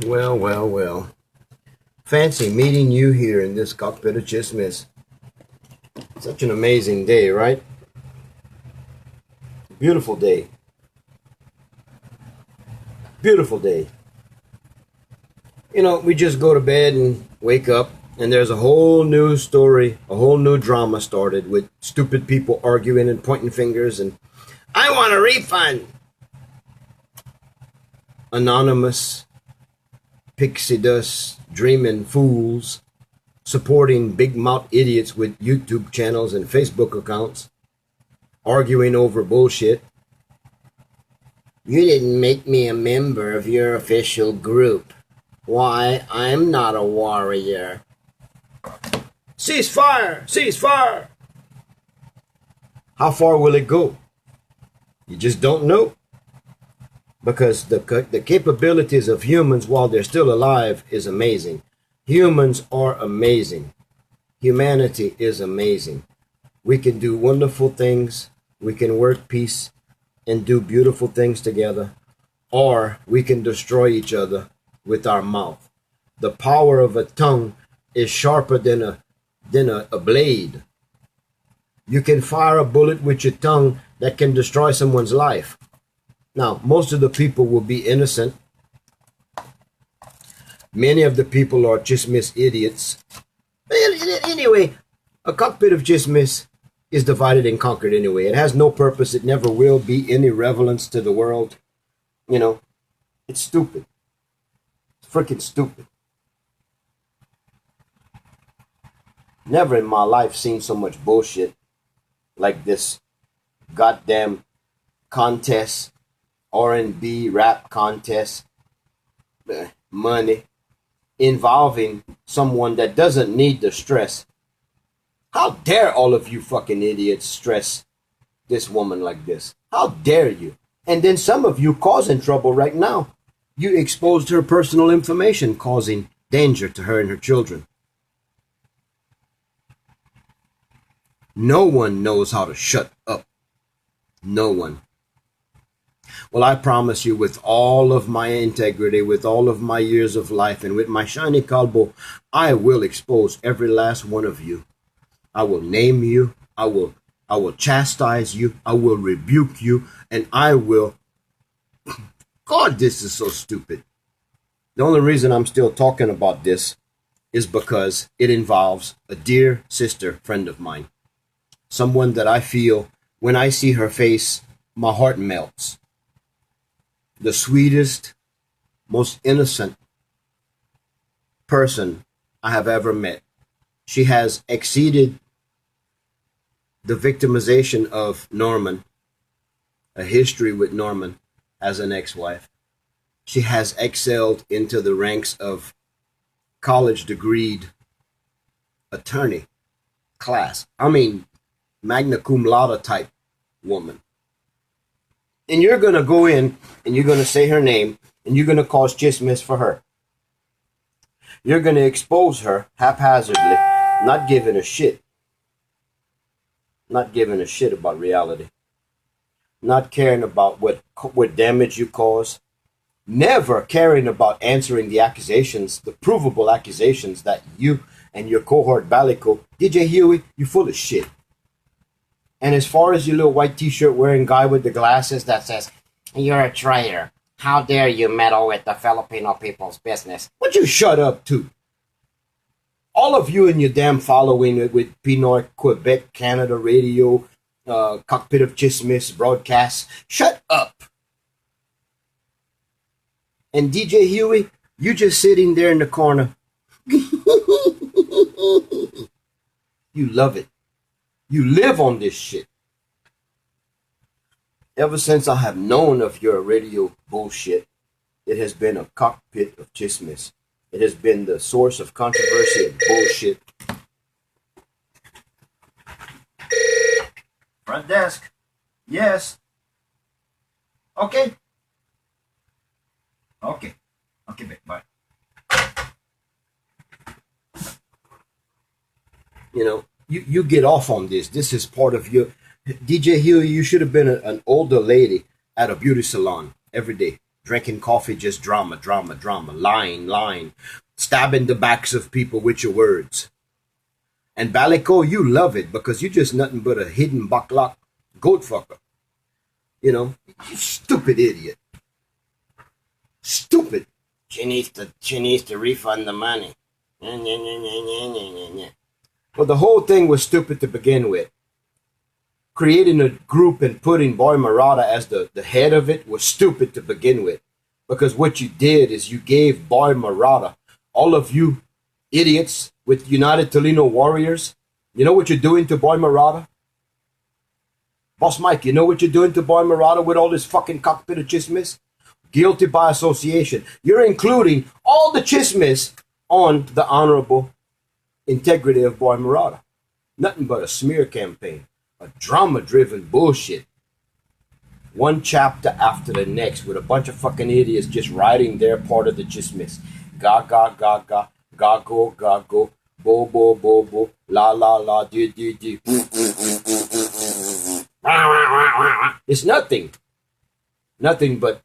Well, well, well. Fancy meeting you here in this cockpit of Tismiss. Such an amazing day, right? Beautiful day. Beautiful day. We just go to bed and wake up, and there's a whole new story, a whole new drama started with stupid people arguing and pointing fingers and, I want a refund! Anonymous, pixie dust, dreaming fools, supporting big mouth idiots with YouTube channels and Facebook accounts, arguing over bullshit. You didn't make me a member of your official group. Why, I'm not a warrior. Cease fire! Cease fire! How far will it go? You just don't know. Because the capabilities of humans while they're still alive is amazing. Humans are amazing. Humanity is amazing. We can do wonderful things. We can work peace and do beautiful things together. Or we can destroy each other with our mouth. The power of a tongue is sharper than a blade. You can fire a bullet with your tongue that can destroy someone's life. Now, most of the people will be innocent. Many of the people are Tismiss idiots. Anyway, a cockpit of Tismiss is divided and conquered anyway. It has no purpose. It never will be any relevance to the world. It's stupid. It's freaking stupid. Never in my life seen so much bullshit like this goddamn contest, R&B rap contest, money, involving someone that doesn't need the stress. How dare all of you fucking idiots stress this woman like this? How dare you? And then some of you causing trouble right now. You exposed her personal information, causing danger to her and her children. No one knows how to shut up. No one. Well, I promise you, with all of my integrity, with all of my years of life, and with my shiny kalbo, I will expose every last one of you. I will name you. I will chastise you. I will rebuke you. And I will... God, this is so stupid. The only reason I'm still talking about this is because it involves a dear sister friend of mine. Someone that I feel, when I see her face, my heart melts. The sweetest, most innocent person I have ever met. She has exceeded the victimization of Norman, a history with Norman as an ex-wife. She has excelled into the ranks of college degreed attorney class. I mean, magna cum laude type woman. And you're going to go in and you're going to say her name and you're going to cause Tismiss for her. You're going to expose her haphazardly, not giving a shit. Not giving a shit about reality. Not caring about what damage you cause. Never caring about answering the accusations, the provable accusations that you and your cohort Balico, DJ Huey, you're full of shit. And as far as your little white t-shirt wearing guy with the glasses that says, "You're a traitor. How dare you meddle with the Filipino people's business?" Would you shut up too? All of you and your damn following with Pinoy, Quebec, Canada radio, cockpit of Tismiss broadcasts, shut up. And DJ Huey, you just sitting there in the corner. You love it. You live on this shit. Ever since I have known of your radio bullshit, it has been a cockpit of Tismiss. It has been the source of controversy and bullshit. Front desk. Yes. Okay. Okay. Okay, bye. You get off on this. This is part of your... DJ Huey, you should have been an older lady at a beauty salon every day. Drinking coffee, just drama, drama, drama, lying, lying, stabbing the backs of people with your words. And Balico, you love it because you're just nothing but a hidden bucklock goat fucker. You know, you stupid idiot. Stupid. She needs to refund the money. Well, the whole thing was stupid to begin with. Creating a group and putting Boy Murata as the head of it was stupid to begin with. Because what you did is you gave Boy Murata, all of you idiots with United Toledo Warriors, you know what you're doing to Boy Murata? Boss Mike, you know what you're doing to Boy Murata with all this fucking cockpit of chismis? Guilty by association. You're including all the chismis on the honorable integrity of Boy Murata. Nothing but a smear campaign. A drama-driven bullshit. One chapter after the next with a bunch of fucking idiots just writing their part of the chismis. Ga, ga, ga, ga. GaGo, GaGo, bo, bo, bo, bo, la, la, la, di, di, di. It's nothing. Nothing but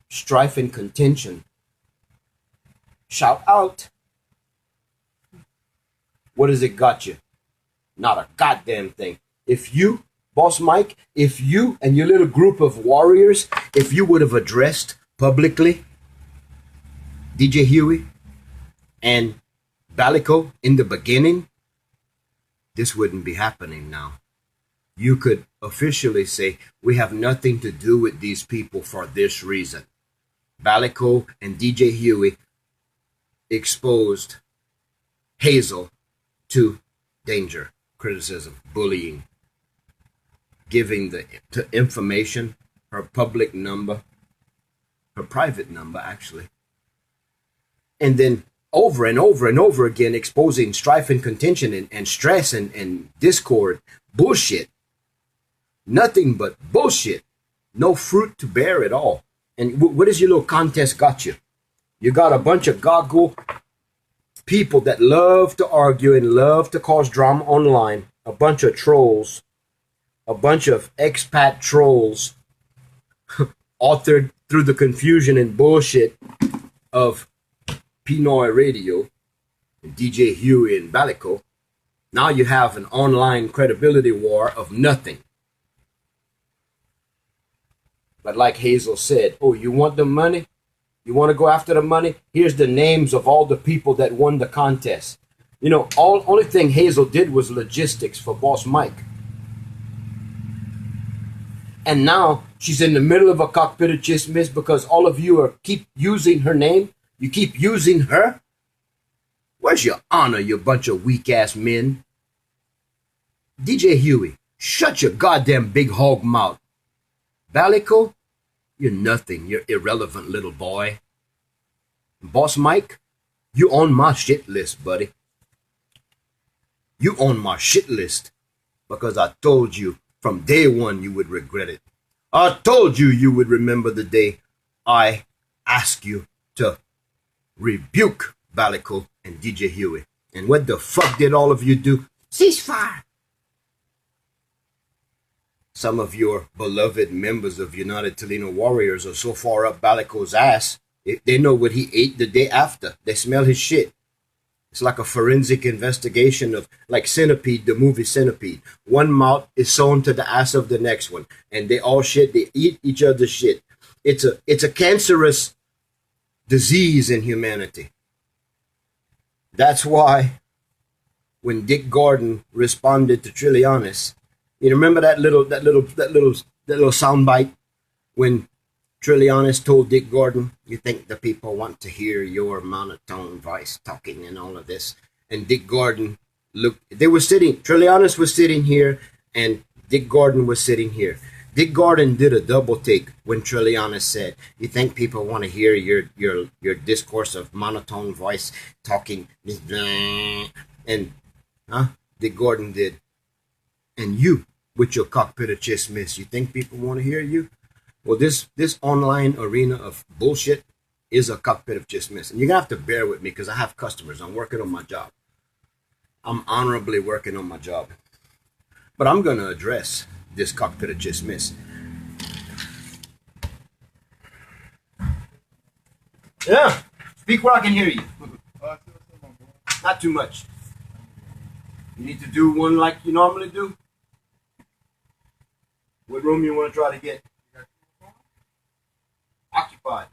strife and contention. Shout out. What has it got you? Not a goddamn thing. If you, Boss Mike, if you and your little group of warriors, if you would have addressed publicly DJ Huey and Balico in the beginning, this wouldn't be happening now. You could officially say, we have nothing to do with these people for this reason. Balico and DJ Huey exposed Hazel to danger, criticism, bullying, giving the information, her public number, her private number actually, and then over and over and over again exposing strife and contention and stress and discord, bullshit, nothing but bullshit, no fruit to bear at all. And what has your little contest got you? You got a bunch of GaGo people that love to argue and love to cause drama online, a bunch of trolls, a bunch of expat trolls authored through the confusion and bullshit of Pinoy Radio and DJ Huey and Balico. Now you have an online credibility war of nothing. But like Hazel said, oh, you want the money? You want to go after the money? Here's the names of all the people that won the contest. You know, only thing Hazel did was logistics for Boss Mike. And now she's in the middle of a cockpit of chismis because all of you keep using her name. You keep using her? Where's your honor, you bunch of weak-ass men? DJ Huey, shut your goddamn big hog mouth. Balico, you're nothing. You're irrelevant, little boy. Boss Mike, you on my shit list, buddy. You on my shit list because I told you from day one you would regret it. I told you you would remember the day I asked you to rebuke Balico and DJ Huey. And what the fuck did all of you do? Ceasefire. Some of your beloved members of United Toledo Warriors are so far up Balico's ass, they know what he ate the day after. They smell his shit. It's like a forensic investigation of, like Centipede, the movie Centipede. One mouth is sewn to the ass of the next one. And they all shit, they eat each other's shit. It's a cancerous disease in humanity. That's why when Dick Gordon responded to Trillianis, you remember that little soundbite when Trillianis told Dick Gordon, you think the people want to hear your monotone voice talking and all of this? And Dick Gordon looked, Trillianis was sitting here and Dick Gordon was sitting here. Dick Gordon did a double take when Trillianis said, you think people want to hear your discourse of monotone voice talking? And Dick Gordon did. And you, with your cockpit of chismis, you think people want to hear you? Well, this online arena of bullshit is a cockpit of chismis. And you're going to have to bear with me because I have customers. I'm working on my job. I'm honorably working on my job. But I'm going to address this cockpit of chismis. Yeah. Speak where I can hear you. Not too much. You need to do one like you normally do. What room you want to try to get? Occupied.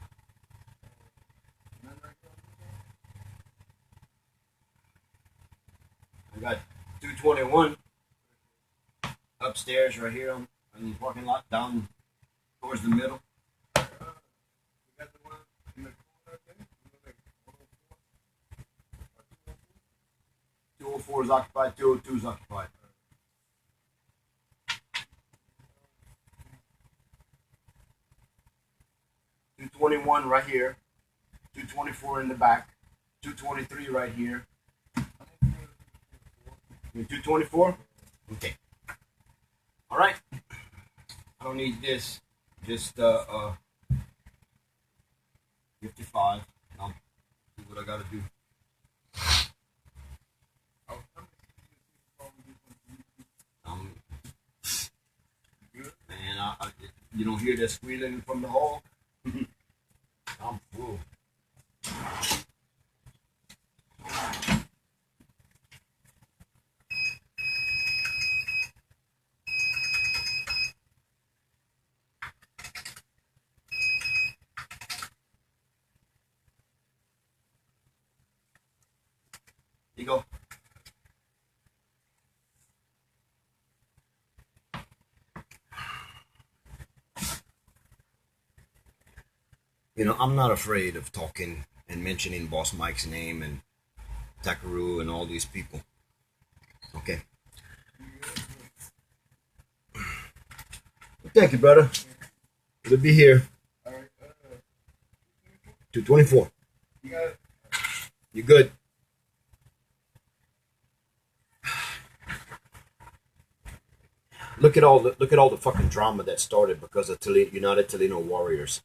I got 221 upstairs right here on the parking lot down towards the middle. 204 is occupied, 202 is occupied. 221 right here, 224 in the back, 223 right here. 224? Okay. All right. I don't need this. Just 55. I'll do what I gotta do. Man, you don't hear that squealing from the hall? I'm full. You go. You know, I'm not afraid of talking and mentioning Boss Mike's name and Takaru and all these people. Okay. Well, thank you, brother. Good to be here. 224. You good? Look at all the fucking drama that started because of United Toledo Warriors.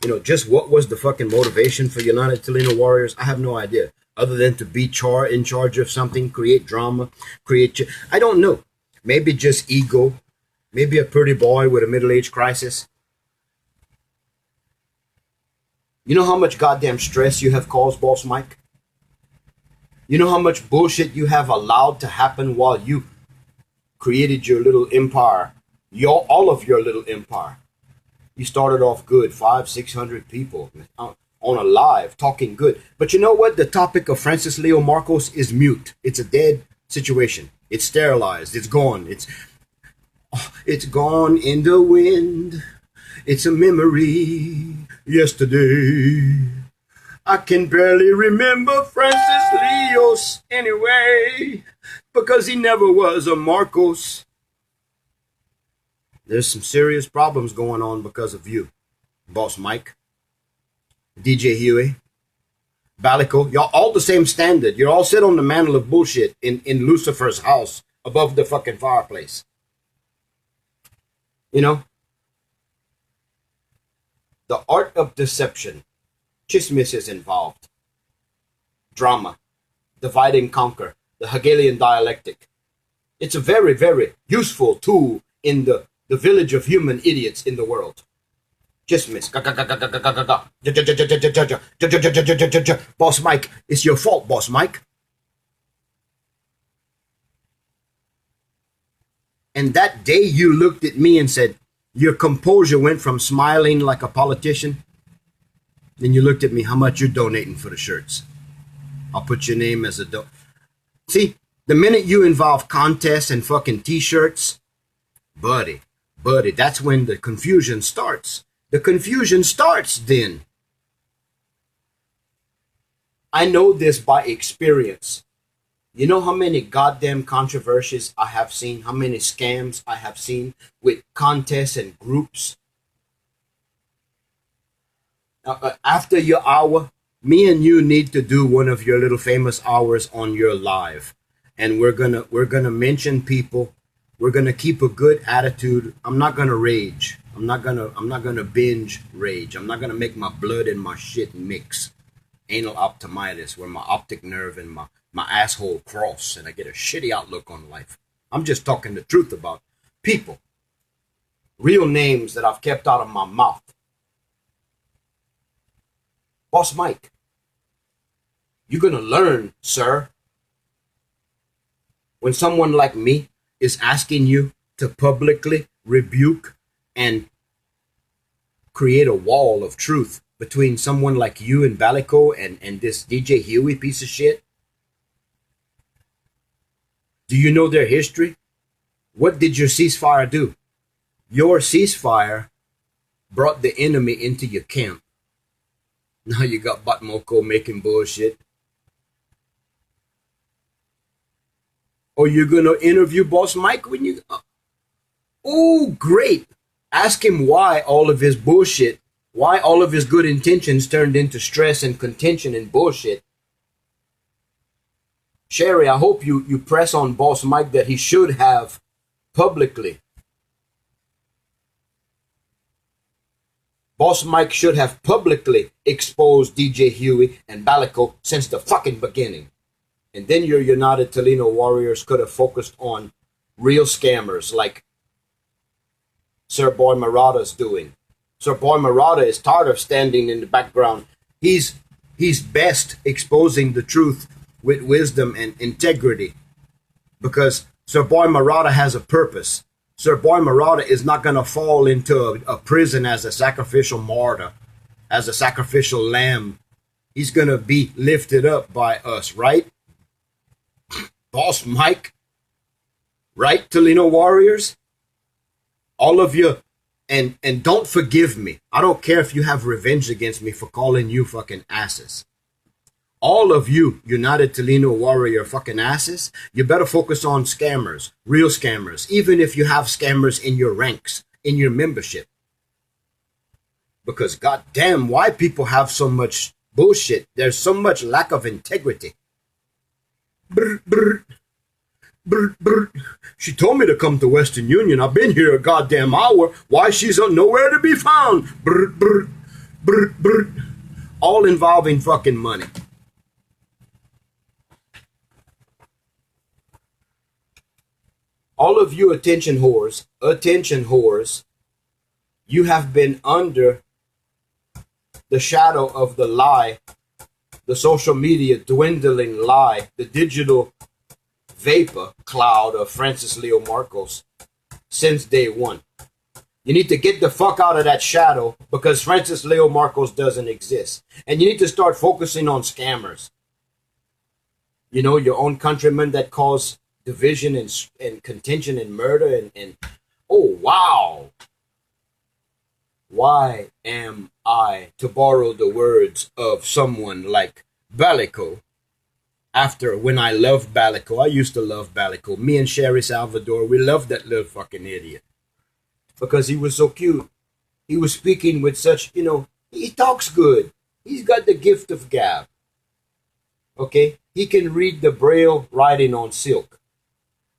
You know, just what was the fucking motivation for United Toledo Warriors? I have no idea. Other than to be in charge of something, create drama, I don't know. Maybe just ego. Maybe a pretty boy with a middle-age crisis. You know how much goddamn stress you have caused, Boss Mike? You know how much bullshit you have allowed to happen while you created your little empire, all of your little empire. You started off good, 500-600 people on a live talking good. But you know what? The topic of Francis Leo Marcos is mute. It's a dead situation. It's sterilized. It's gone. It's gone in the wind. It's a memory. Yesterday, I can barely remember Francis Leos anyway, because he never was a Marcos. There's some serious problems going on because of you, Boss Mike, DJ Huey, Balico. Y'all all the same standard. You're all sit on the mantle of bullshit in Lucifer's house above the fucking fireplace. You know? The art of deception. Tismiss is involved. Drama. Divide and conquer. The Hegelian dialectic. It's a very, very useful tool in the village of human idiots in the world. Tismiss. Boss Mike, it's your fault, Boss Mike. And that day you looked at me and said, your composure went from smiling like a politician. Then you looked at me, how much you're donating for the shirts? I'll put your name as a See, the minute you involve contests and fucking t-shirts, buddy, that's when the confusion starts. The confusion starts then. I know this by experience. You know how many goddamn controversies I have seen, how many scams I have seen with contests and groups? After your hour, me and you need to do one of your little famous hours on your live. And we're gonna mention people. We're gonna keep a good attitude. I'm not gonna rage. I'm not gonna binge rage. I'm not gonna make my blood and my shit mix. Anal optimitis, where my optic nerve and my asshole cross and I get a shitty outlook on life. I'm just talking the truth about people. Real names that I've kept out of my mouth. Boss Mike, you're going to learn, sir, when someone like me is asking you to publicly rebuke and create a wall of truth between someone like you and Balico and this DJ Huey piece of shit. Do you know their history? What did your ceasefire do? Your ceasefire brought the enemy into your camp. Now you got Batmoko making bullshit. Or you're going to interview Boss Mike when you... Oh, great. Ask him why all of his bullshit, why all of his good intentions turned into stress and contention and bullshit. Sherry, I hope you press on Boss Mike that he should have publicly. Boss Mike should have publicly exposed DJ Huey and Balico since the fucking beginning. And then your United Toledo Warriors could have focused on real scammers like Sir Boy Murata's doing. Sir Boy Murata is tired of standing in the background. He's best exposing the truth with wisdom and integrity, because Sir Boy Murata has a purpose. Sir Boy Murata is not going to fall into a prison as a sacrificial martyr, as a sacrificial lamb. He's going to be lifted up by us, right? Boss Mike, right, Toledo Warriors? All of you, and don't forgive me. I don't care if you have revenge against me for calling you fucking asses. All of you United Toledo Warrior fucking asses, you better focus on scammers, real scammers, even if you have scammers in your ranks, in your membership. Because goddamn, why people have so much bullshit? There's so much lack of integrity. Brr, brr. Brr, brr. She told me to come to Western Union. I've been here a goddamn hour. Why she's nowhere to be found? Brr, brr, brr, brr. All involving fucking money. All of you attention whores, you have been under the shadow of the lie, the social media dwindling lie, the digital vapor cloud of Francis Leo Marcos since day one. You need to get the fuck out of that shadow, because Francis Leo Marcos doesn't exist. And you need to start focusing on scammers. You know, your own countrymen that cause division and contention and murder and oh wow. Why am I, to borrow the words of someone like Balico, after when I loved Balico, I used to love Balico. Me and Sherry Salvador, we loved that little fucking idiot. Because he was so cute. He was speaking with such, you know, he talks good. He's got the gift of gab. Okay? He can read the braille writing on silk.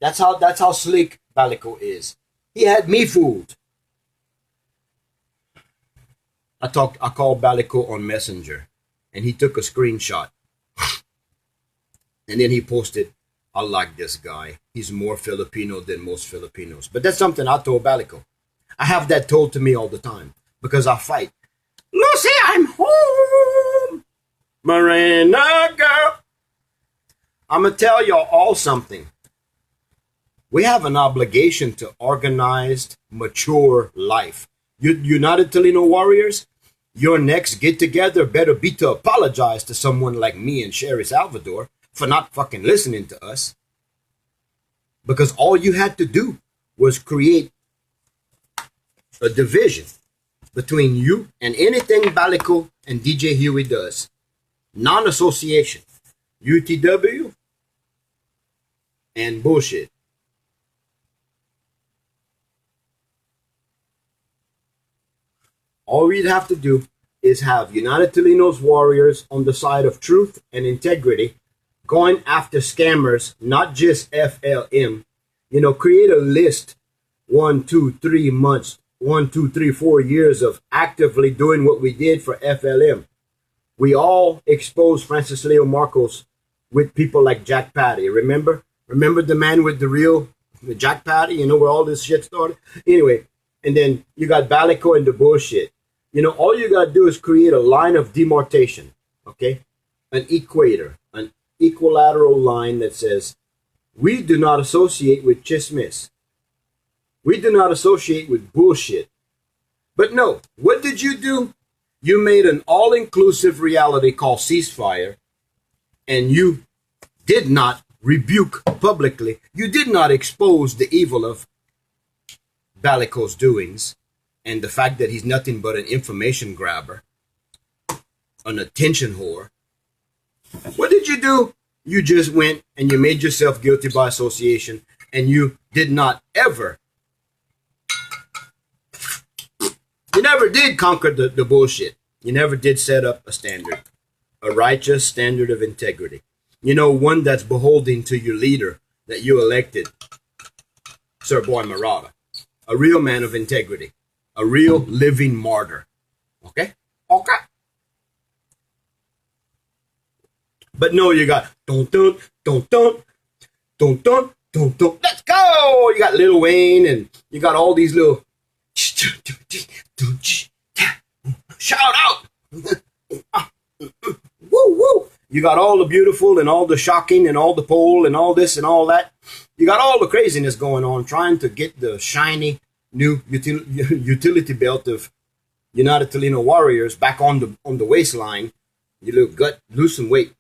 That's how slick Balico is. He had me fooled. I called Balico on Messenger, and he took a screenshot. And then he posted, I like this guy. He's more Filipino than most Filipinos. But that's something I told Balico. I have that told to me all the time, because I fight. Lucy, I'm home. Marina girl. I'm going to tell y'all all something. We have an obligation to organized, mature life. United Toledo Warriors, your next get-together better be to apologize to someone like me and Sherry Salvador for not fucking listening to us. Because all you had to do was create a division between you and anything Balico and DJ Huey does. Non-association. UTW and bullshit. All we'd have to do is have United Toledo's Warriors on the side of truth and integrity, going after scammers, not just FLM. You know, create a list, 1, 2, 3 months, 1, 2, 3, 4 years of actively doing what we did for FLM. We all exposed Francis Leo Marcos with people like Jack Patty. Remember the man with the real Jack Patty? You know where all this shit started? Anyway, and then you got Balico and the bullshit. All you got to do is create a line of demarcation, okay? An equator, an equilateral line that says, we do not associate with chismis. We do not associate with bullshit. But no, what did you do? You made an all-inclusive reality called ceasefire, and you did not rebuke publicly. You did not expose the evil of Baliko's doings and the fact that he's nothing but an information grabber, an attention whore. What did you do? You just went and you made yourself guilty by association, and you did not ever, you never did conquer the bullshit. You never did set up a standard, a righteous standard of integrity. One that's beholden to your leader that you elected, Sir Boy Marauder. A real man of integrity. A real living martyr. Okay? Okay. But no, you got dun dun dun dun dun dun dun dun. Let's go! You got Lil Wayne, and you got all these little shout out. Woo woo. You got all the beautiful and all the shocking and all the pole and all this and all that. You got all the craziness going on, trying to get the shiny new utility belt of United Toledo Warriors back on the waistline. You little gut, lose some weight.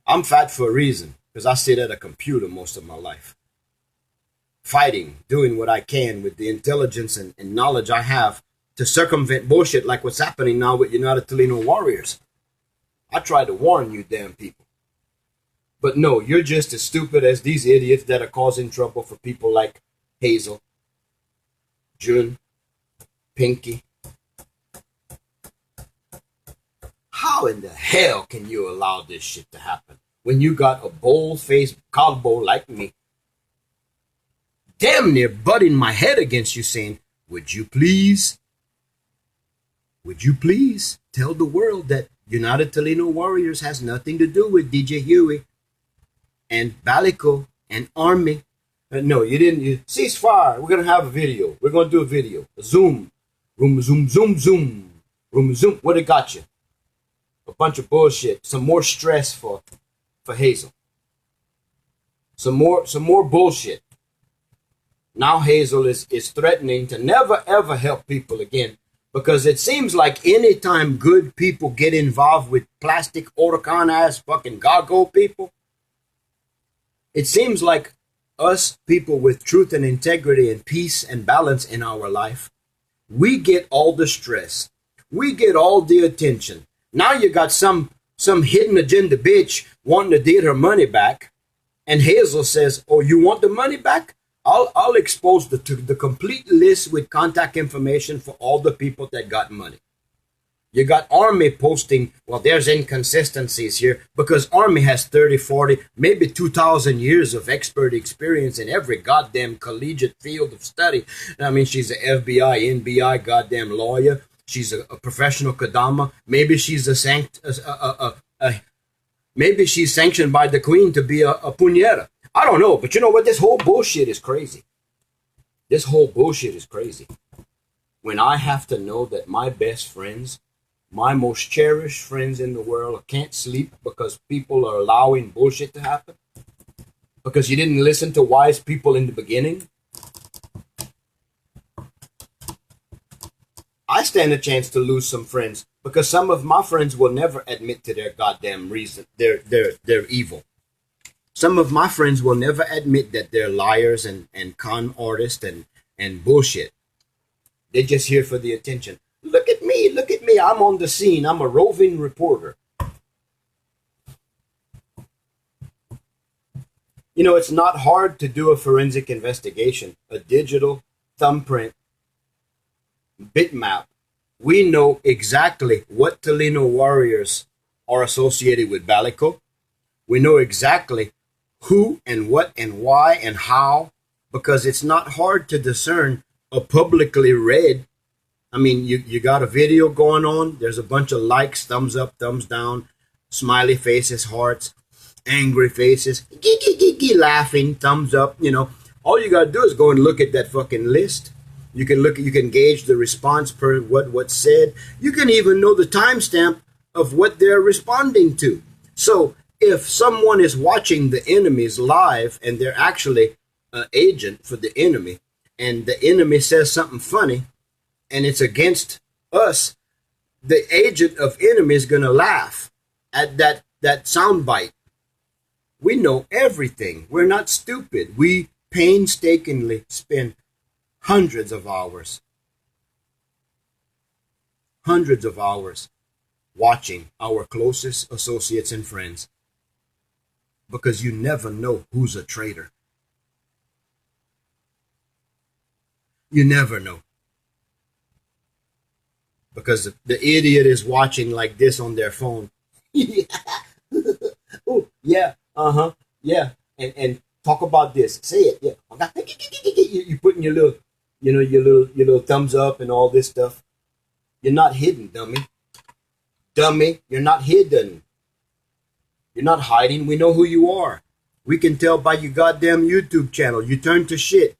I'm fat for a reason, because I sit at a computer most of my life, fighting, doing what I can with the intelligence and knowledge I have to circumvent bullshit like what's happening now with United Toledo Warriors. I tried to warn you damn people. But no, you're just as stupid as these idiots that are causing trouble for people like Hazel, June, Pinky. How in the hell can you allow this shit to happen when you got a bold-faced cowboy like me damn near butting my head against you saying, would you please tell the world that United Toledo Warriors has nothing to do with DJ Huey and Baliko and Army? No, you didn't. Ceasefire. We're going to have a video. We're going to do a video. A zoom. Room, zoom, zoom, zoom. Room, zoom. What it got you? A bunch of bullshit. Some more stress for Hazel. Some more bullshit. Now Hazel is threatening to never ever help people again, because it seems like anytime good people get involved with plastic Otacon ass fucking GaGo people, it seems like us people with truth and integrity and peace and balance in our life, we get all the stress. We get all the attention. Now you got some hidden agenda bitch wanting to get her money back, and Hazel says, oh, you want the money back? I'll expose the complete list with contact information for all the people that got money. You got Army posting, well, there's inconsistencies here, because Army has 30, 40, maybe 2,000 years of expert experience in every goddamn collegiate field of study. I mean, she's an FBI, NBI goddamn lawyer. She's a professional Kadama. Maybe she's maybe she's sanctioned by the Queen to be a puñera. I don't know, but you know what? This whole bullshit is crazy. This whole bullshit is crazy. When I have to know that my best friends, my most cherished friends in the world, can't sleep because people are allowing bullshit to happen, because you didn't listen to wise people in the beginning, I stand a chance to lose some friends, because some of my friends will never admit to their goddamn reason, their evil. Some of my friends will never admit that they're liars and con artists and bullshit. They're just here for the attention. Look at me, I'm on the scene. I'm a roving reporter. You know, it's not hard to do a forensic investigation, a digital thumbprint, bitmap. We know exactly what Toledo Warriors are associated with Baliko. We know exactly who and what and why and how, because it's not hard to discern a publicly read. I mean, you got a video going on. There's a bunch of likes, thumbs up, thumbs down, smiley faces, hearts, angry faces, laughing, thumbs up. You know, all you got to do is go and look at that fucking list. You can look. You can gauge the response per what's said. You can even know the timestamp of what they're responding to. So if someone is watching the enemies live and they're actually an agent for the enemy, and the enemy says something funny, and it's against us, the agent of enemy is going to laugh at that sound bite. We know everything. We're not stupid. We painstakingly spend hundreds of hours watching our closest associates and friends, because you never know who's a traitor. You never know. Because the idiot is watching like this on their phone. Oh, yeah, yeah. And talk about this. Say it. Yeah. You putting your little, your little thumbs up and all this stuff. You're not hidden, dummy. Dummy, you're not hidden. You're not hiding. We know who you are. We can tell by your goddamn YouTube channel. You turn to shit.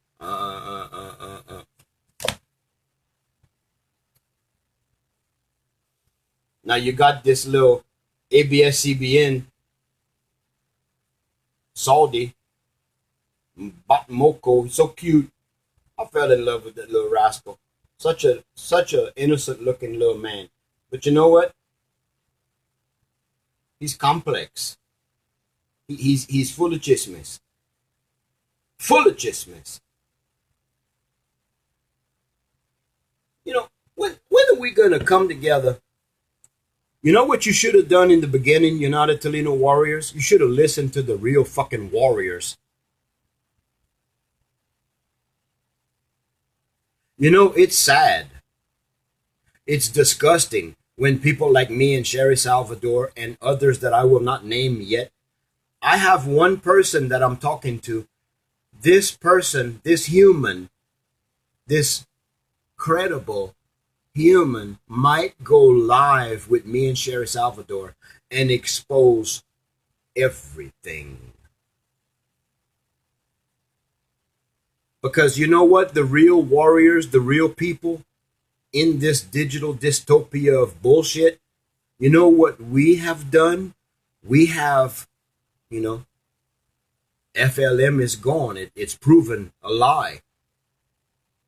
Now you got this little ABS-CBN Saudi Batmoko, so cute. I fell in love with that little rascal. Such a innocent looking little man. But you know what? He's complex. He's full of chismis. Full of chismis. When are we gonna come together? You know what you should have done in the beginning, United Toledo Warriors? You should have listened to the real fucking warriors. It's sad. It's disgusting when people like me and Sherry Salvador and others that I will not name yet, I have one person that I'm talking to. This person, this human, this credible human might go live with me and Sherry Salvador and expose everything. Because you know what? The real warriors, the real people in this digital dystopia of bullshit, you know what we have done? We have, FLM is gone. It's proven a lie.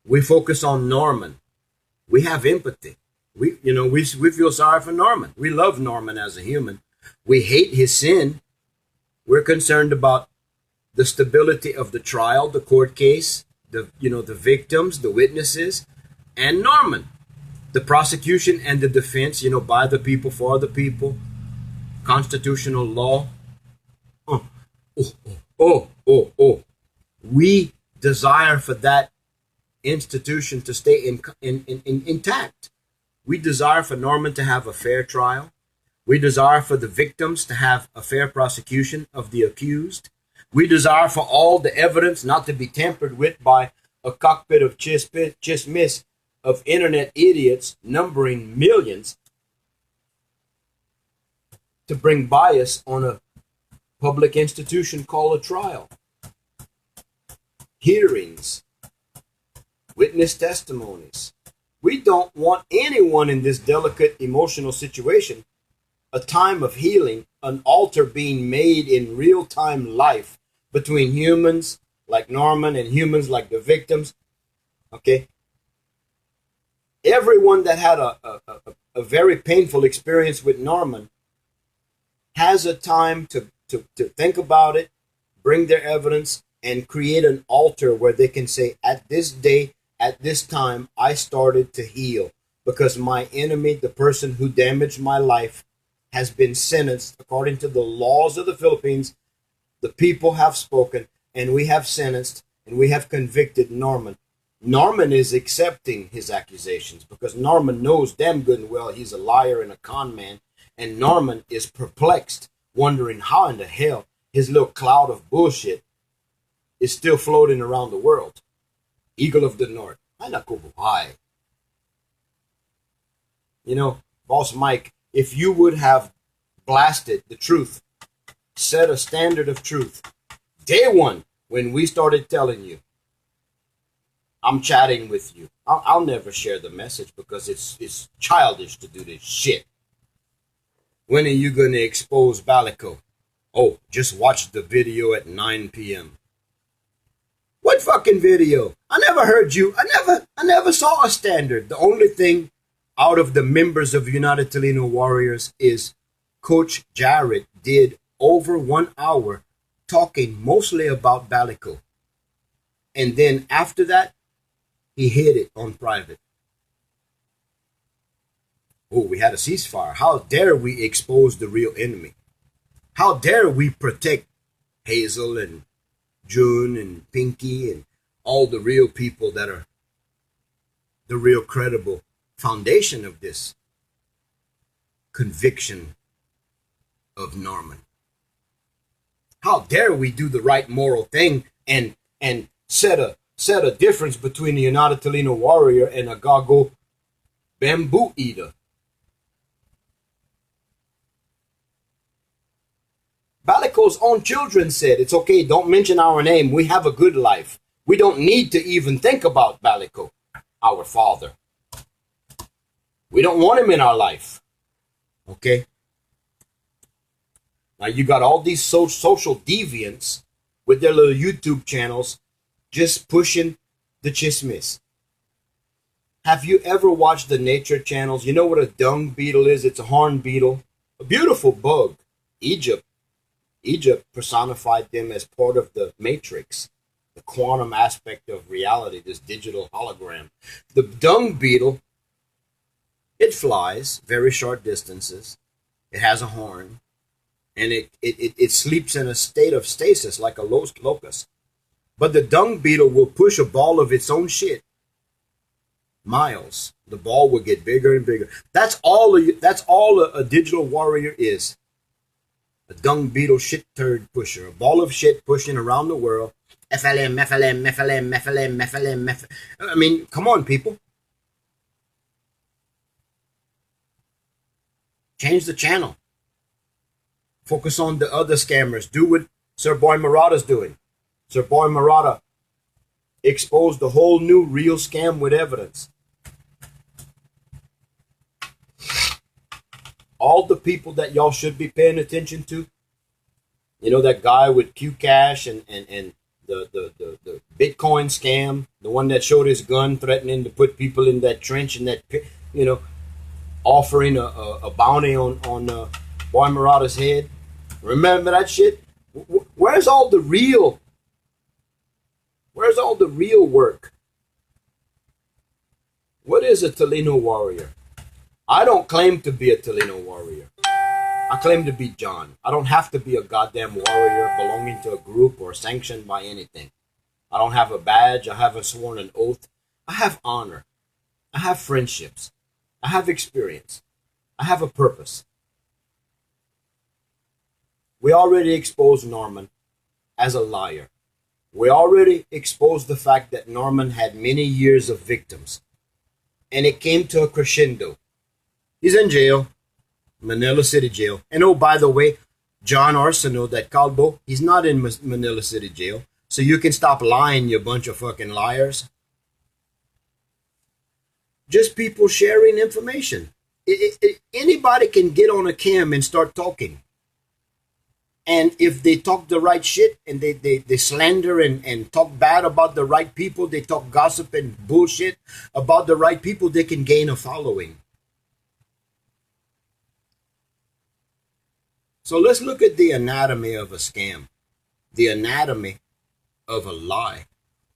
We focus on Norman. We have empathy. We feel sorry for Norman. We love Norman as a human. We hate his sin. We're concerned about the stability of the trial, the court case, the victims, the witnesses, and Norman. The prosecution and the defense, by the people, for the people, constitutional law. We desire for that institution to stay intact. We desire for Norman to have a fair trial. We desire for the victims to have a fair prosecution of the accused. We desire for all the evidence not to be tampered with by a cockpit of tismiss of internet idiots numbering millions to bring bias on a public institution called a trial. Hearings, witness testimonies. We don't want anyone in this delicate emotional situation, a time of healing, an altar being made in real-time life between humans like Norman and humans like the victims. Okay? Everyone that had a very painful experience with Norman has a time to think about it, bring their evidence, and create an altar where they can say, at this day, at this time, I started to heal because my enemy, the person who damaged my life, has been sentenced according to the laws of the Philippines. The people have spoken, and we have sentenced, and we have convicted Norman. Norman is accepting his accusations because Norman knows damn good and well he's a liar and a con man, and Norman is perplexed, wondering how in the hell his little cloud of bullshit is still floating around the world. Eagle of the North. Hi. Boss Mike, if you would have blasted the truth, set a standard of truth, day one, when we started telling you, I'm chatting with you. I'll never share the message because it's childish to do this shit. When are you going to expose Balico? Oh, just watch the video at 9 p.m. What fucking video? I never heard you. I never saw a standard. The only thing out of the members of United Toledo Warriors is Coach Jarrett did over 1 hour talking mostly about Balico. And then after that, he hid it on private. Oh, we had a ceasefire. How dare we expose the real enemy? How dare we protect Hazel and June and Pinky and all the real people that are the real credible foundation of this conviction of Norman? How dare we do the right moral thing and set a difference between the United Toledo Warrior and a GaGo bamboo eater? Balico's own children said, it's okay, don't mention our name. We have a good life. We don't need to even think about Balico, our father. We don't want him in our life. Okay? Now you got all these social deviants with their little YouTube channels just pushing the tismiss. Have you ever watched the nature channels? You know what a dung beetle is? It's a horn beetle. A beautiful bug. Egypt personified them as part of the matrix, the quantum aspect of reality, this digital hologram. The dung beetle, it flies very short distances. It has a horn, and it sleeps in a state of stasis like a locust. But the dung beetle will push a ball of its own shit miles. The ball will get bigger and bigger. That's all a digital warrior is. A dung beetle shit turd pusher. A ball of shit pushing around the world. FLM, FLM, FLM, FLM, FLM, FLM. I mean, come on, people. Change the channel. Focus on the other scammers. Do what Sir Boy Murata's doing. Sir Boy Murata exposed the whole new real scam with evidence. All the people that y'all should be paying attention to, you know, that guy with Qcash and the Bitcoin scam, the one that showed his gun threatening to put people in that trench and that, you know, offering a bounty on Boy Murata's head. Remember that shit? Where's all the real work? What is a Toledo warrior? I don't claim to be a Toledo warrior. I claim to be John. I don't have to be a goddamn warrior belonging to a group or sanctioned by anything. I don't have a badge. I haven't sworn an oath. I have honor. I have friendships. I have experience. I have a purpose. We already exposed Norman as a liar. We already exposed the fact that Norman had many years of victims. And it came to a crescendo. He's in jail, Manila City Jail. And oh, by the way, John Arsenault, that Calbo, he's not in Manila City Jail. So you can stop lying, you bunch of fucking liars. Just people sharing information. Anybody can get on a cam and start talking. And if they talk the right shit and they slander and talk bad about the right people, they talk gossip and bullshit about the right people, they can gain a following. So let's look at the anatomy of a scam, the anatomy of a lie.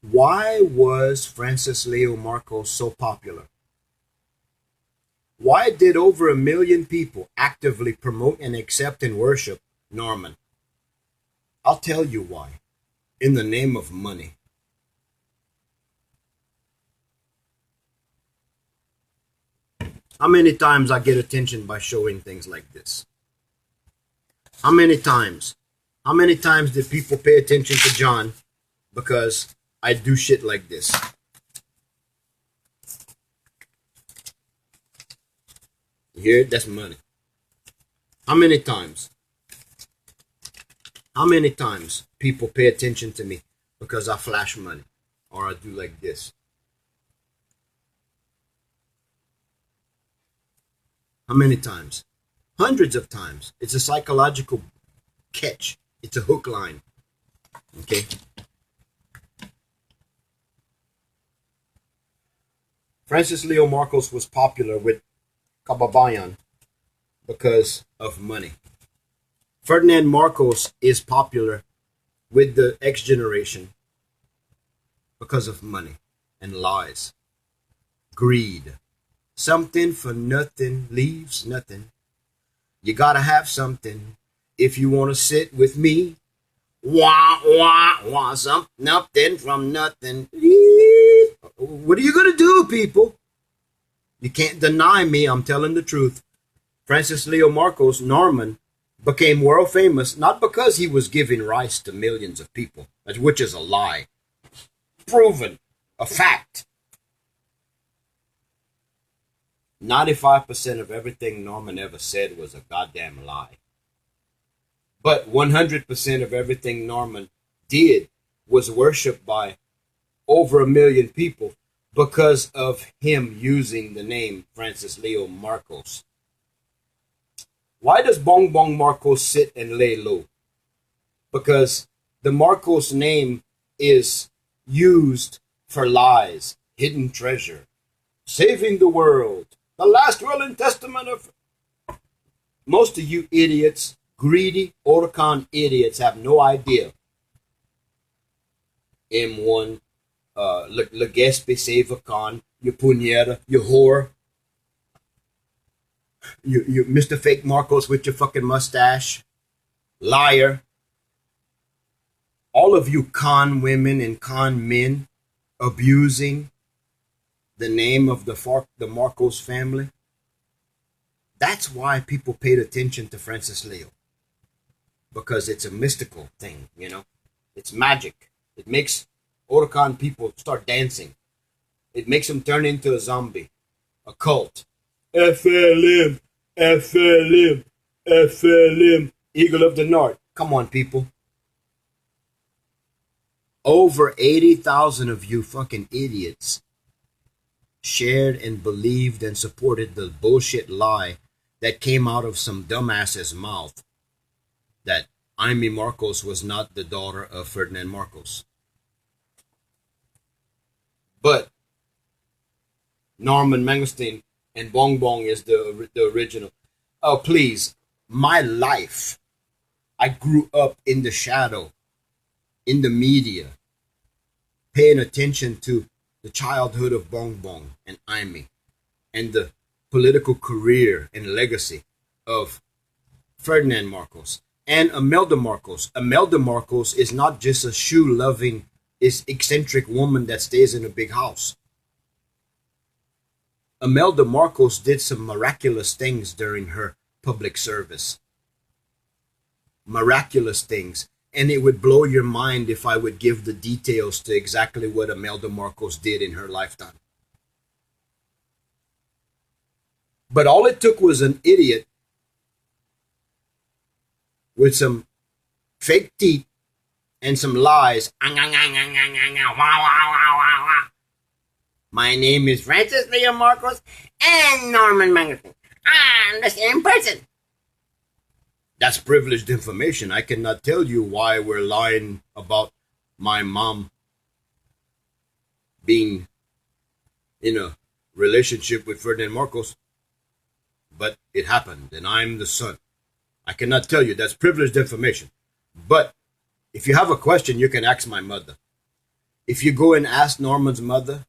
Why was Francis Leo Marcos so popular? Why did over 1 million people actively promote and accept and worship Norman? I'll tell you why. In the name of money. How many times I get attention by showing things like this? How many times did people pay attention to John because I do shit like this? You hear it? That's money. How many times? How many times people pay attention to me because I flash money or I do like this? How many times? Hundreds of times. It's a psychological catch. It's a hook line. Okay? Francis Leo Marcos was popular with Kababayan because of money. Ferdinand Marcos is popular with the X generation because of money and lies. Greed. Something for nothing leaves nothing. You gotta have something if you want to sit with me. Wah, wah, wah, something from nothing. What are you gonna do, people? You can't deny me, I'm telling the truth. Francis Leo Marcos, Norman, became world famous not because he was giving rice to millions of people, which is a lie. Proven. A fact. 95% of everything Norman ever said was a goddamn lie. But 100% of everything Norman did was worshipped by over 1 million people because of him using the name Francis Leo Marcos. Why does Bong Bong Marcos sit and lay low? Because the Marcos name is used for lies, hidden treasure, saving the world, the last will and testament of... Most of you idiots, greedy, Otacon idiots have no idea. M1, Legespe, Savacon, you puñeta, you whore. You Mr. Fake Marcos with your fucking mustache. Liar. All of you con women and con men abusing the name of the Marcos family. That's why people paid attention to Francis Leo. Because it's a mystical thing, you know. It's magic. It makes Otacon people start dancing. It makes them turn into a zombie. A cult. FLM, FLM, FLM, Eagle of the North. Come on, people. Over 80,000 of you fucking idiots shared and believed and supported the bullshit lie that came out of some dumbass's mouth that Amy Marcos was not the daughter of Ferdinand Marcos. But Norman Mangostein and Bong Bong is the original. Oh, please. My life, I grew up in the shadow, in the media, paying attention to the childhood of Bong Bong and Amy and the political career and legacy of Ferdinand Marcos and Imelda Marcos. Imelda Marcos is not just a shoe-loving, eccentric woman that stays in a big house. Imelda Marcos did some miraculous things during her public service. Miraculous things. And it would blow your mind if I would give the details to exactly what Imelda Marcos did in her lifetime. But all it took was an idiot with some fake teeth and some lies. My name is Francis Leo Marcos and Norman Mangostein. I'm the same person. That's privileged information. I cannot tell you why we're lying about my mom being in a relationship with Ferdinand Marcos. But it happened, and I'm the son. I cannot tell you. That's privileged information. But if you have a question, you can ask my mother. If you go and ask Norman's mother,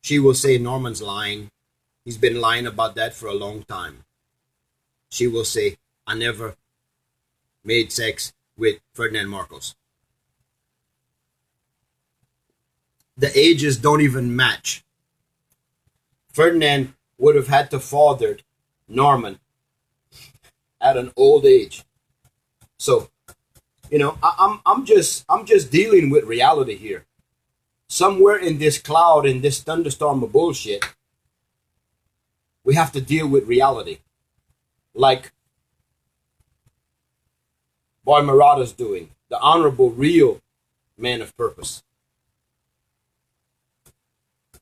she will say Norman's lying. He's been lying about that for a long time. She will say, I never made sex with Ferdinand Marcos. The ages don't even match. Ferdinand would have had to father Norman at an old age. So, you know, I'm just dealing with reality here. Somewhere in this cloud, in this thunderstorm of bullshit, we have to deal with reality. Like Boy Murata's doing, the honorable, real man of purpose.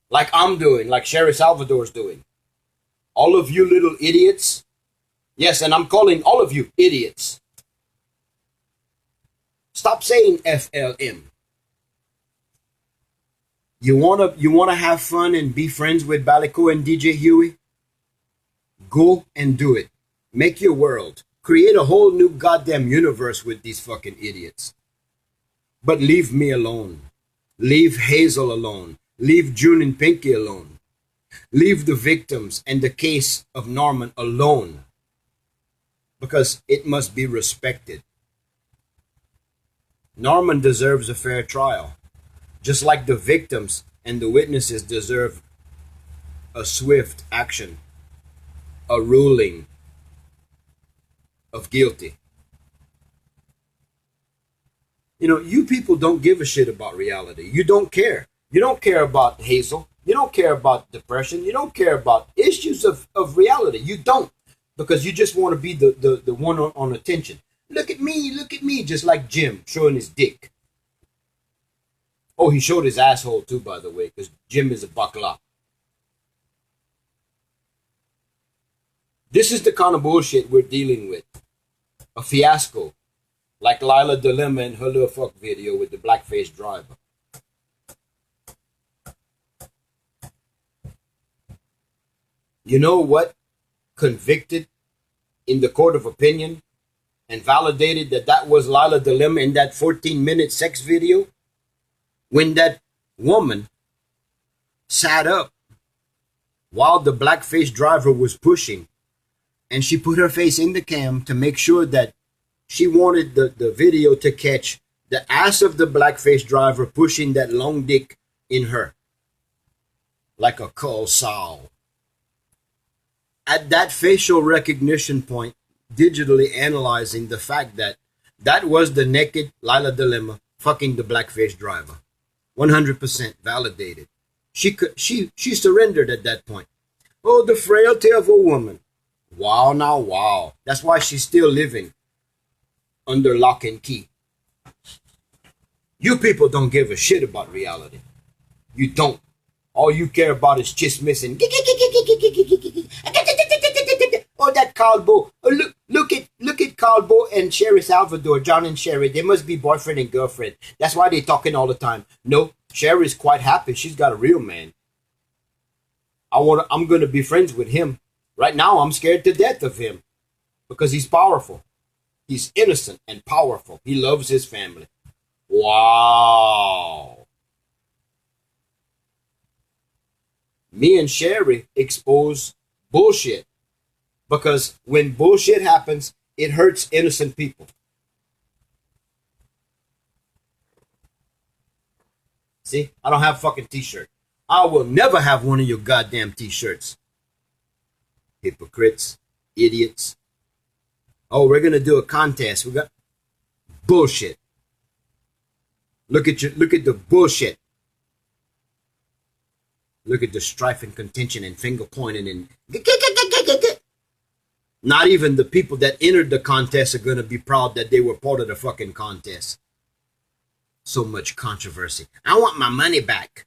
Like I'm doing, like Sherry Salvador's doing. All of you little idiots. Yes, and I'm calling all of you idiots. Stop saying FLM. You wanna have fun and be friends with Balico and DJ Huey? Go and do it. Make your world. Create a whole new goddamn universe with these fucking idiots. But leave me alone. Leave Hazel alone. Leave June and Pinky alone. Leave the victims and the case of Norman alone. Because it must be respected. Norman deserves a fair trial. Just like the victims and the witnesses deserve a swift action. A ruling of guilty. You know, you people don't give a shit about reality. You don't care. You don't care about Hazel. You don't care about depression. You don't care about issues of reality. You don't. Because you just want to be the one on attention. Look at me, just like Jim showing his dick. Oh, he showed his asshole too, by the way, because Jim is a bakla. This is the kind of bullshit we're dealing with. A fiasco. Like Lila Dilemma in her little fuck video with the blackface driver. You know what? Convicted in the court of opinion and validated that was Lila Dilemma in that 14-minute sex video? When that woman sat up while the blackface driver was pushing, and she put her face in the cam to make sure that she wanted the video to catch the ass of the blackface driver pushing that long dick in her. Like a cull sow. At that facial recognition point, digitally analyzing the fact that was the naked Lila Dilemma fucking the blackface driver. 100% validated. She surrendered at that point. Oh, the frailty of a woman. Wow, now, wow. That's why she's still living under lock and key. You people don't give a shit about reality. You don't. All you care about is tismiss and oh, that Calbo. Oh, look at Calbo and Sherry Salvador, John and Sherry. They must be boyfriend and girlfriend. That's why they're talking all the time. No, Sherry's quite happy. She's got a real man. I'm gonna be friends with him. Right now, I'm scared to death of him because he's powerful. He's innocent and powerful. He loves his family. Wow. Me and Sherry expose bullshit because when bullshit happens, it hurts innocent people. See, I don't have a fucking t-shirt. I will never have one of your goddamn t-shirts. Hypocrites, idiots. Oh, we're gonna do a contest. We got bullshit. Look at the bullshit. Look at the strife and contention and finger pointing and not even the people that entered the contest are gonna be proud that they were part of the fucking contest. So much controversy. I want my money back.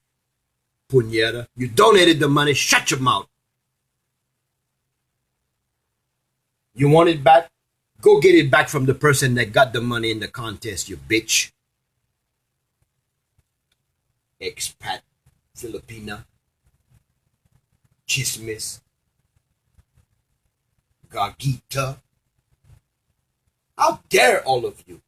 Puñeta, you donated the money. Shut your mouth. You want it back? Go get it back from the person that got the money in the contest, you bitch. Expat, Filipina, Chismis, Gagita. How dare all of you?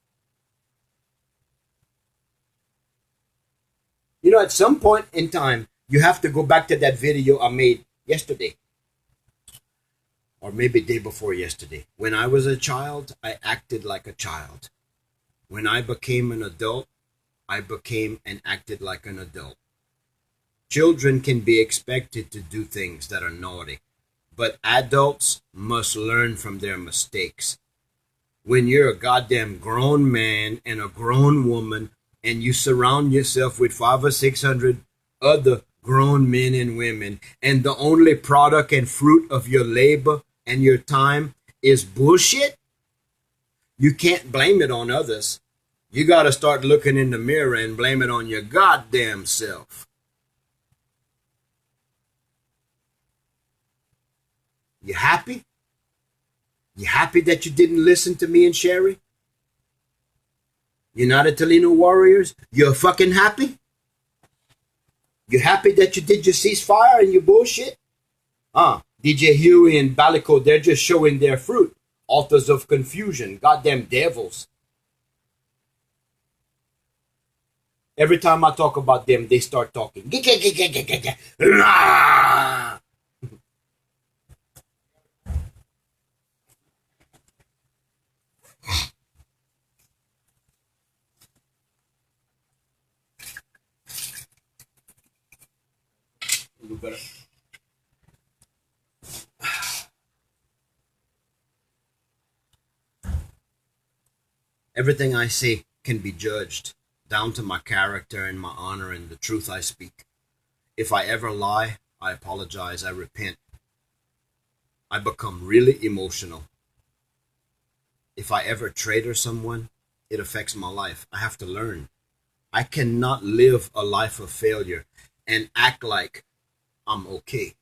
You know, at some point in time, you have to go back to that video I made yesterday. Or maybe day before yesterday. When I was a child, I acted like a child. When I became an adult, I became and acted like an adult. Children can be expected to do things that are naughty, but adults must learn from their mistakes. When you're a goddamn grown man and a grown woman, and you surround yourself with 500 or 600 other grown men and women, and the only product and fruit of your labor and your time is bullshit, you can't blame it on others. You got to start looking in the mirror and blame it on your goddamn self. You happy? You happy that you didn't listen to me and Sherry? United Toledo Warriors, you're fucking happy? You happy that you did your ceasefire and your bullshit? DJ Huey and Balico, they're just showing their fruit. Authors of confusion, goddamn devils. Every time I talk about them, they start talking. Better. Everything I say can be judged down to my character and my honor and the truth I speak. If I ever lie, I apologize, I repent. I become really emotional. If I ever traitor someone, it affects my life. I have to learn. I cannot live a life of failure and act like I'm okay,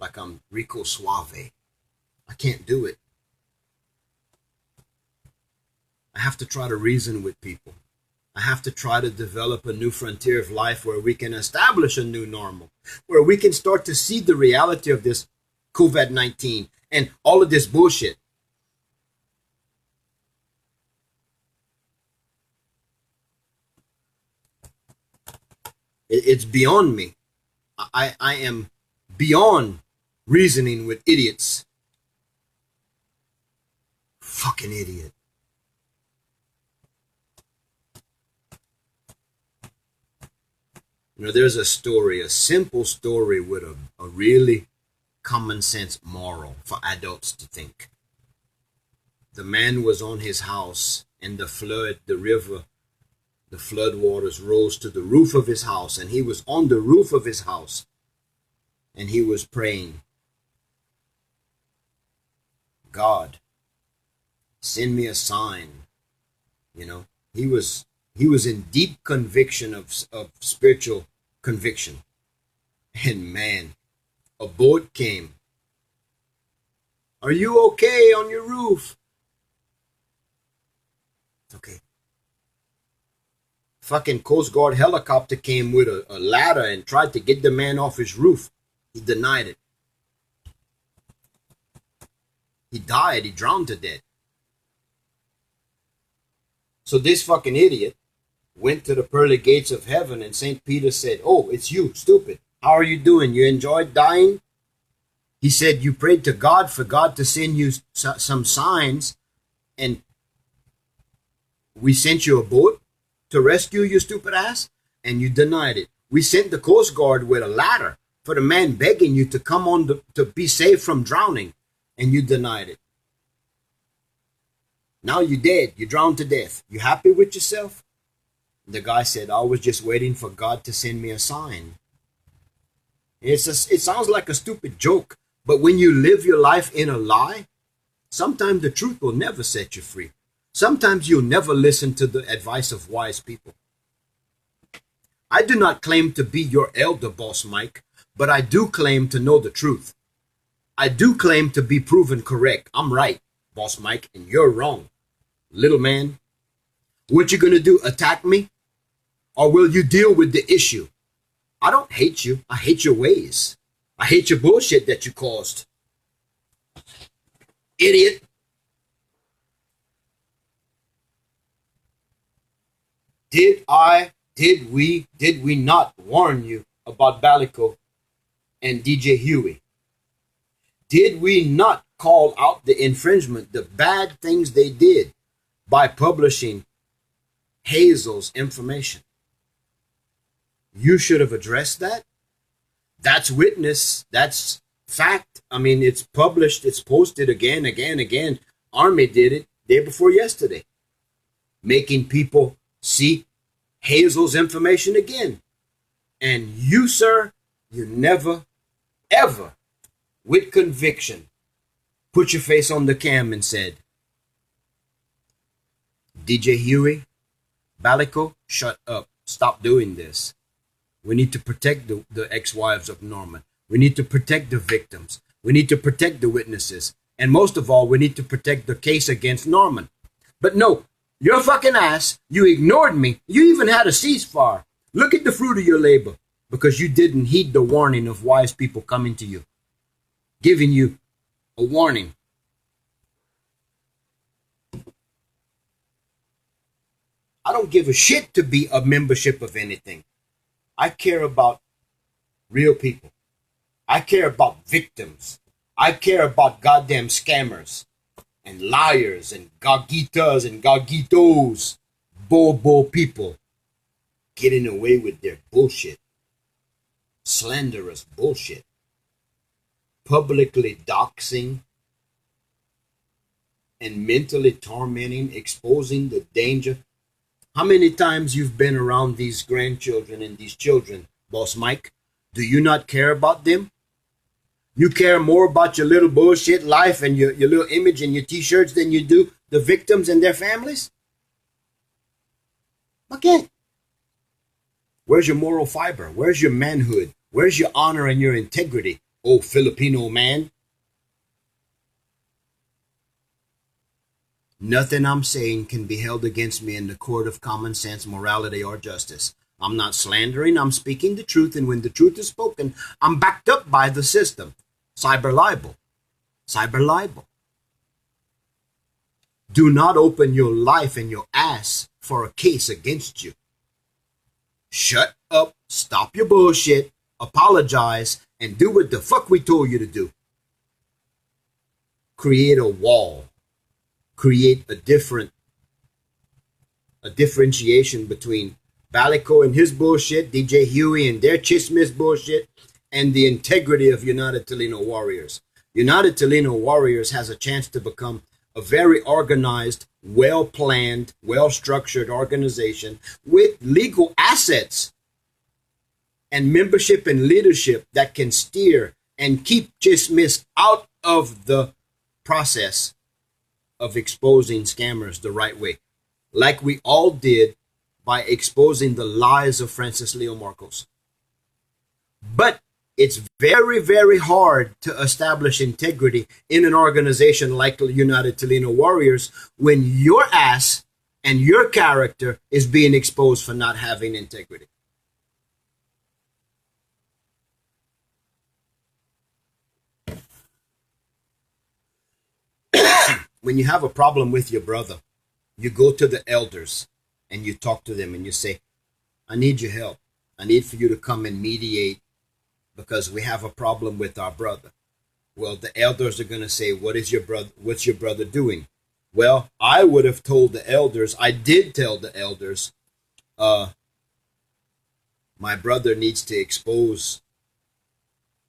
like I'm Rico Suave. I can't do it. I have to try to reason with people. I have to try to develop a new frontier of life where we can establish a new normal, where we can start to see the reality of this COVID-19 and all of this bullshit. It's beyond me. I am beyond reasoning with idiots. Fucking idiot. You know, there's a story, a simple story with a really common sense moral for adults to think. The man was on his house and the flood waters rose to the roof of his house, and he was on the roof of his house and he was praying, God, send me a sign. You know, he was in deep conviction of spiritual conviction. And man, a boat came. Are you okay on your roof? It's okay. Fucking Coast Guard helicopter came with a ladder and tried to get the man off his roof. He denied it. He died. He drowned to death. So this fucking idiot went to the pearly gates of heaven, and St. Peter said, oh, it's you, stupid. How are you doing? You enjoyed dying? He said, you prayed to God for God to send you some signs, and we sent you a boat to rescue you, stupid ass, and you denied it. We sent the Coast Guard with a ladder for the man begging you to come on to be saved from drowning, and you denied it. Now you're dead. You drowned to death. You happy with yourself? The guy said, I was just waiting for God to send me a sign. It sounds like a stupid joke, but when you live your life in a lie, sometimes the truth will never set you free. Sometimes you'll never listen to the advice of wise people. I do not claim to be your elder, Boss Mike, but I do claim to know the truth. I do claim to be proven correct. I'm right, Boss Mike, and you're wrong. Little man, what you gonna do, attack me? Or will you deal with the issue? I don't hate you. I hate your ways. I hate your bullshit that you caused. Idiot. Did we not warn you about Balico and DJ Huey? Did we not call out the infringement, the bad things they did by publishing Hazel's information? You should have addressed that. That's witness. That's fact. I mean, it's published. It's posted again. Army did it day before yesterday, making people see Hazel's information again. And you, sir, you never, ever, with conviction, put your face on the cam and said, DJ Huey, Balico, shut up. Stop doing this. We need to protect the ex-wives of Norman. We need to protect the victims. We need to protect the witnesses. And most of all, we need to protect the case against Norman. But no, your fucking ass, you ignored me. You even had a ceasefire. Look at the fruit of your labor, because you didn't heed the warning of wise people coming to you, giving you a warning. I don't give a shit to be a membership of anything. I care about real people. I care about victims. I care about goddamn scammers and liars and gagitas and gagitos, bobo people getting away with their bullshit, slanderous bullshit, publicly doxing and mentally tormenting, exposing the danger. How many times you've been around these grandchildren and these children, Boss Mike? Do you not care about them? You care more about your little bullshit life and your little image and your t-shirts than you do the victims and their families? Okay. Where's your moral fiber? Where's your manhood? Where's your honor and your integrity, oh Filipino man? Nothing I'm saying can be held against me in the court of common sense, morality, or justice. I'm not slandering, I'm speaking the truth, and when the truth is spoken, I'm backed up by the system. Cyber libel. Cyber libel. Do not open your life and your ass for a case against you. Shut up, stop your bullshit, apologize, and do what the fuck we told you to do. Create a wall. Create a differentiation between Balico and his bullshit, DJ Huey and their tismiss bullshit, and the integrity of United Tolino Warriors. United Tolino Warriors has a chance to become a very organized, well-planned, well-structured organization with legal assets and membership and leadership that can steer and keep tismiss out of the process of exposing scammers the right way, like we all did by exposing the lies of Francis Leo Marcos. But it's very, very hard to establish integrity in an organization like the United Tolino Warriors when your ass and your character is being exposed for not having integrity. When you have a problem with your brother, you go to the elders and you talk to them and you say, I need your help. I need for you to come and mediate because we have a problem with our brother. Well, the elders are going to say, what's your brother doing? Well, I would have told the elders, I did tell the elders, my brother needs to expose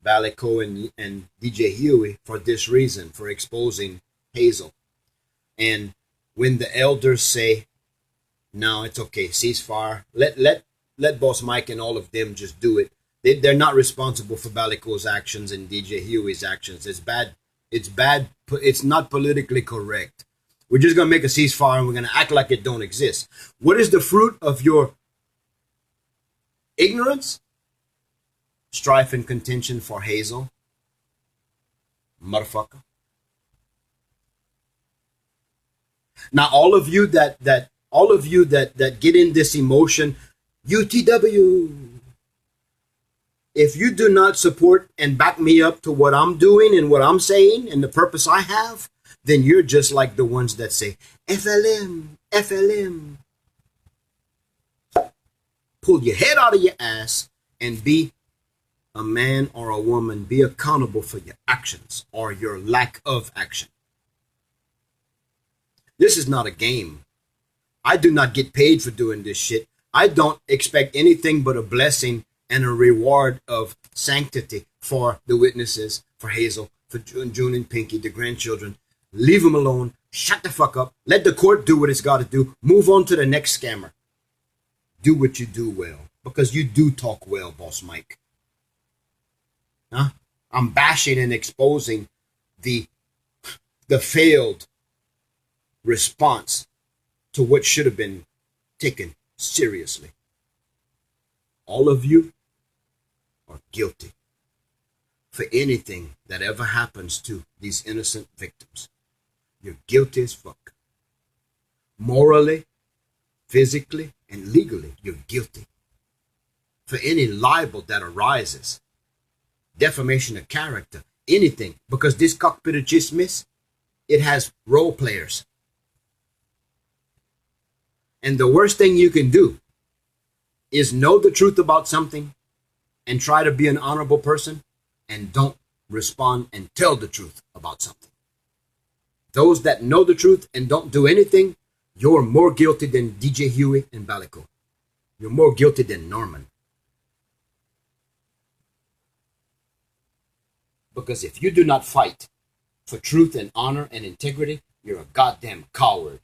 Balico and DJ Huey for this reason, for exposing Hazel. And when the elders say, no, it's okay, ceasefire, let Boss Mike and all of them just do it. They're not responsible for Balico's actions and DJ Huey's actions. It's bad. It's not politically correct. We're just going to make a ceasefire and we're going to act like it don't exist. What is the fruit of your ignorance? Strife and contention for Hazel. Motherfucker. Now, all of you that get in this emotion, UTW, if you do not support and back me up to what I'm doing and what I'm saying and the purpose I have, then you're just like the ones that say, FLM, FLM. Pull your head out of your ass and be a man or a woman. Be accountable for your actions or your lack of action. This is not a game. I do not get paid for doing this shit. I don't expect anything but a blessing and a reward of sanctity for the witnesses, for Hazel, for June and Pinky, the grandchildren. Leave them alone. Shut the fuck up. Let the court do what it's got to do. Move on to the next scammer. Do what you do well, because you do talk well, Boss Mike. Huh? I'm bashing and exposing the failed response to what should have been taken seriously. All of you are guilty. for anything that ever happens to these innocent victims. You're guilty as fuck. Morally, physically, and legally, you're guilty. For any libel that arises, defamation of character, anything, because this cockpit of tismiss, it has role players. And the worst thing you can do is know the truth about something and try to be an honorable person and don't respond and tell the truth about something. Those that know the truth and don't do anything, you're more guilty than DJ Huey and Balico. You're more guilty than Norman. Because if you do not fight for truth and honor and integrity, you're a goddamn coward.